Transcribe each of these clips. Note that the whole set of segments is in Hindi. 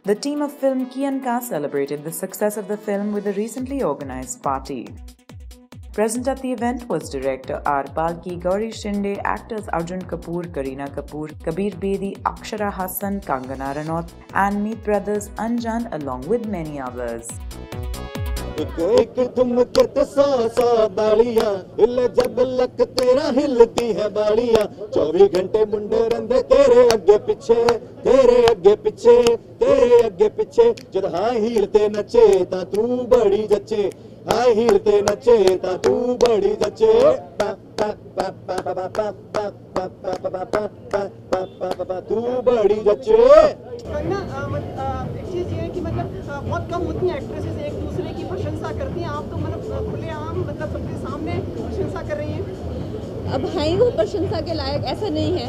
The team of film Kian Ka celebrated the success of the film with a recently organized party. Present at the event was director R. Palki, Gauri Shinde, actors Arjun Kapoor, Kareena Kapoor, Kabir Bedi, Akshara Hassan, Kangana Ranaut, and Meet Brothers Anjan, along with many others. एक ठुमके ते सौ सौ तालियां हिले जब लक तेरा हिलती है बालियां 24 घंटे मुंडे रंदे तेरे अगे पीछे तेरे अगे पीछे तेरे अगे पीछे जद हाई हील ते नचे ता तू बड़ी जचे हाई हील ते नचे ता तू बड़ी जचे तू बड़ी जचे। एक चीज़ ये है कि मतलब बहुत कम होती हैं एक्ट्रेसेस एक दूसरे की प्रशंसा करती हैं, आप तो मतलब खुलेआम मतलब सबके सामने प्रशंसा कर रही हैं। अब हैं वो प्रशंसा के लायक, ऐसा नहीं है,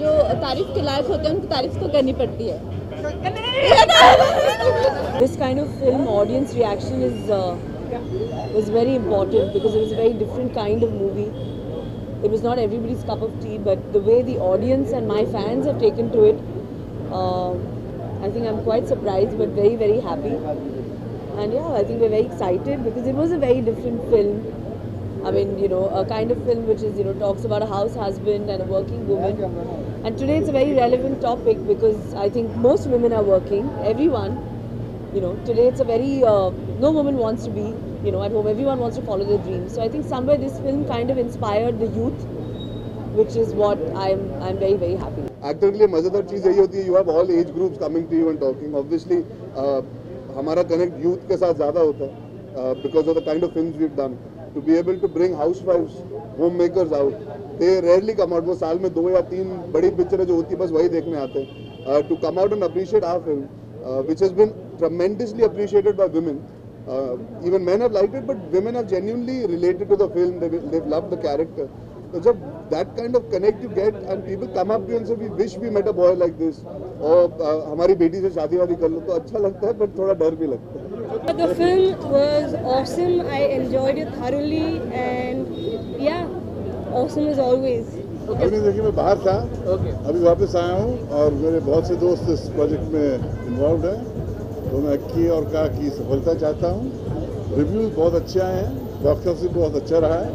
जो तारीफ के लायक होते हैं उनको तारीफ तो करनी पड़ती है। This kind of film audience reaction was very important because it was a very different kind of movie. It was not everybody's cup of tea, but the way the audience and my fans have taken to it, I think I'm quite surprised but very, very happy. And yeah, I think we're very excited because it was a very different film. I mean, you know, a kind of film which is, you know, talks about a house husband and a working woman. And today it's a very relevant topic because I think most women are working, everyone. You know, today it's a very, no woman wants to be, you know, at home. Everyone wants to follow their dreams. So I think somewhere this film kind of inspired the youth, which is what I'm very, very happy. Actor के लिए मजेदार चीज़ यही होती है, you have all age groups coming to you and talking. Obviously हमारा कनेक्ट यूथ के साथ ज़्यादा होता है because of the kind of films we have done. To be able to bring हाउसवाइफ्स, home makers out, they rarely come out. वो साल में 2 या 3 बड़ी पिक्चरें जो होती है बस वही देखने आते हैं. To come out and appreciate our film which has been tremendously appreciated by women. Even men have liked it, but women have genuinely related to the film. They've loved the character. So जब that kind of connect you get and people come up to you and say we wish we met a boy like this, और हमारी बेटी से शादी वादी कर लो, तो अच्छा लगता है but थोड़ा डर भी लगता है. The film was awesome. I enjoyed it thoroughly and yeah, awesome as always. अभी देखिए मैं बाहर था, अभी वापस आया हूँ और मेरे बहुत से दोस्त इस प्रोजेक्ट में इन्वॉल्व हैं, तो मैं की और का की सफलता चाहता हूँ. रिव्यूज़ बहुत अच्छे आए हैं, बॉक्स ऑफिस बहुत अच्छा रहा है,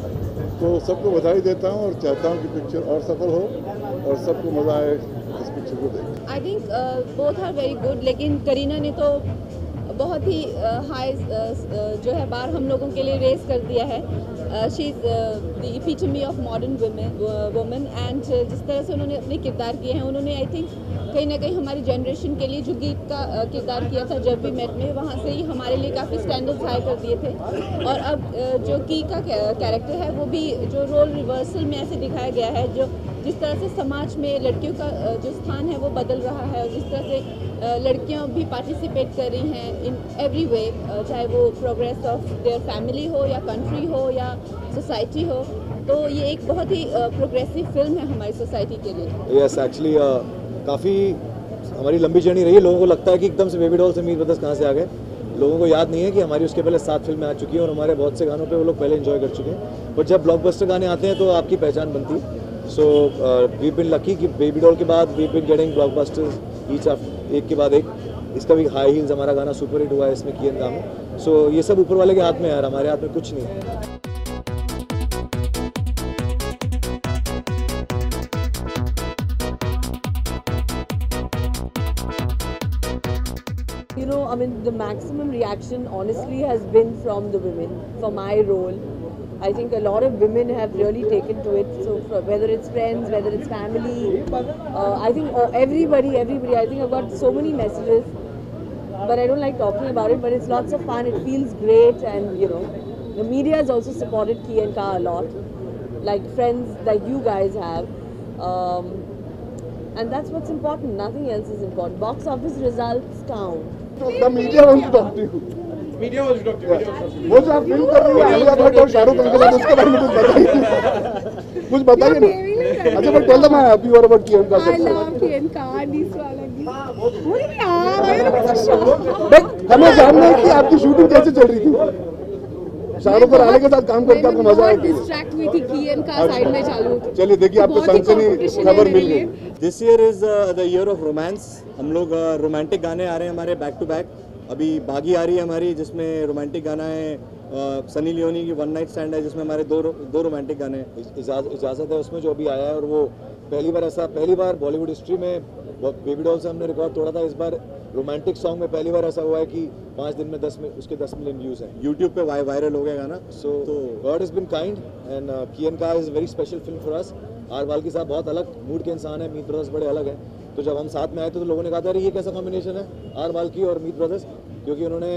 तो सबको बधाई देता हूँ और चाहता हूँ कि पिक्चर और सफल हो और सबको मज़ा आए इस पिक्चर को देख. I think both are very good, लेकिन करीना ने तो बहुत ही हाई जो है बार हम लोगों के लिए रेस कर दिया है. She is the epitome of modern women and जिस तरह से उन्होंने अपने किरदार किए हैं, उन्होंने आई थिंक कहीं ना कहीं हमारी जनरेशन के लिए जो गीत का किरदार किया था जब भी मेट में, वहाँ से ही हमारे लिए काफ़ी स्टैंडर्ड्स हाई कर दिए थे. और अब जो की का कैरेक्टर है वो भी जो रोल रिवर्सल में ऐसे दिखाया गया है, जो जिस तरह से समाज में लड़कियों का जो स्थान है वो बदल रहा है और जिस तरह से लड़कियां भी पार्टिसिपेट कर रही हैं इन एवरी वे, चाहे वो प्रोग्रेस ऑफ देयर फैमिली हो या कंट्री हो या सोसाइटी हो. तो ये एक बहुत ही प्रोग्रेसिव फिल्म है हमारी सोसाइटी के लिए. यस, एक्चुअली काफ़ी हमारी लंबी जर्नी रही है. लोगों को लगता है कि एकदम से बेबी डॉल से मीत ब्रदर्स कहाँ से आ गए. लोगों को याद नहीं है कि हमारी उसके पहले 7 फिल्में आ चुकी हैं और हमारे बहुत से गानों पे वो लोग पहले एंजॉय कर चुके हैं. बट जब ब्लॉकबस्टर गाने आते हैं तो आपकी पहचान बनती है. सो वी बिन लकी कि बेबी डॉल के बाद we been getting blockbusters each एक के बाद एक. इसका भी हाई हील्स हमारा गाना सुपर हिट हुआ है, इसमें कियन काम है. सो ये सब ऊपर वाले के हाथ में है यार, हमारे हाथ में कुछ नहीं है. You know, I mean, the maximum reaction honestly has been from the women for my role. I think a lot of women have really taken to it. So whether it's friends, whether it's family, I think everybody. I think I've got so many messages, but I don't like talking about it. But it's lots of fun. It feels great, and you know, the media has also supported Ki and Ka a lot, like friends like you guys have. And that's what's important. Nothing else is important. Box office results count. The media wants to talk to you. Media was talk to वो जो आप फिल्म कर रही हो आलिया भट्ट और शाहरुख खान के साथ, उसके बारे में कुछ बताइए ना. अच्छा, but tell them I happy और अबाउट कियन का. I love Kian Ka, this वाला गीत. यार, बट हमें जानना है कि आपकी शूटिंग कैसे चल रही थी. शाहरुख और आलिया के साथ काम करके आपको मजा आया? डिस्ट्रैक्ट हुई थी कियन का साइड में चालू। चलिए देखिए आपको सनसनी खबर मिल गई। This year is the year of romance. हम लोग रोमांटिक गाने आ रहे हैं हमारे बैक टू बैक। अभी बागी आ रही है हमारी, जिसमें रोमांटिक गाना है। सनी लियोनी की वन नाइट स्टैंड है, जिसमें हमारे दो रोमांटिक गाने हैं। इजाज़त है उसमें जो अभी आया है, और वो पहली बार बॉलीवुड हिस्ट्री में बेबी डॉल से हमने रिकॉर्ड तोड़ा था। इस बार रोमांटिक सॉन्ग में पहली बार ऐसा हुआ है कि 5 दिन में उसके 10 मिलियन व्यूज़ हैं। यूट्यूब पे वायरल हो गया गाना। So God has been kind and Ki and Ka is very special film for us. R Balki साहब बहुत अलग मूड के इंसान है, मीत ब्रदर्स बड़े अलग हैं। तो जब हम साथ में आए थे तो लोगों ने कहा था अरे ये कैसा कॉम्बिनेशन है, आर बाल्की और मीत ब्रदर्स, क्योंकि उन्होंने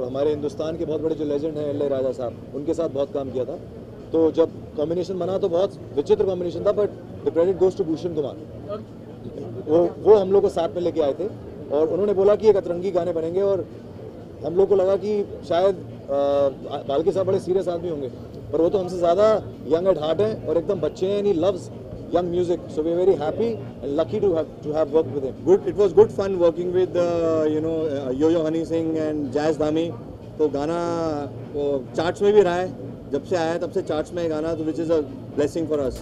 हमारे हिंदुस्तान के बहुत बड़े जो लेजेंड हैं एल राजा साहब, उनके साथ बहुत काम किया था। तो जब कॉम्बिनेशन बना तो बहुत विचित्र कॉम्बिनेशन था, but the credit goes to Bhushan Kumar. वो हम लोग को साथ में लेके आए थे और उन्होंने बोला कि एक अतरंगी गाने बनेंगे, और हम लोग को लगा कि शायद बाल्की साहब बड़े सीरियस आदमी होंगे, पर वो तो हमसे ज़्यादा यंग एट हार्ट हैं और एकदम बच्चे हैं। And he loves young music, so we are very happy and lucky to have worked with him. It was good fun working with Yo-Yo Honey Singh and Jazz Dhami. तो गाना चार्ट्स में भी रहा है, जब से आया तब से चार्ट्स में गाना, तो which is a blessing for us.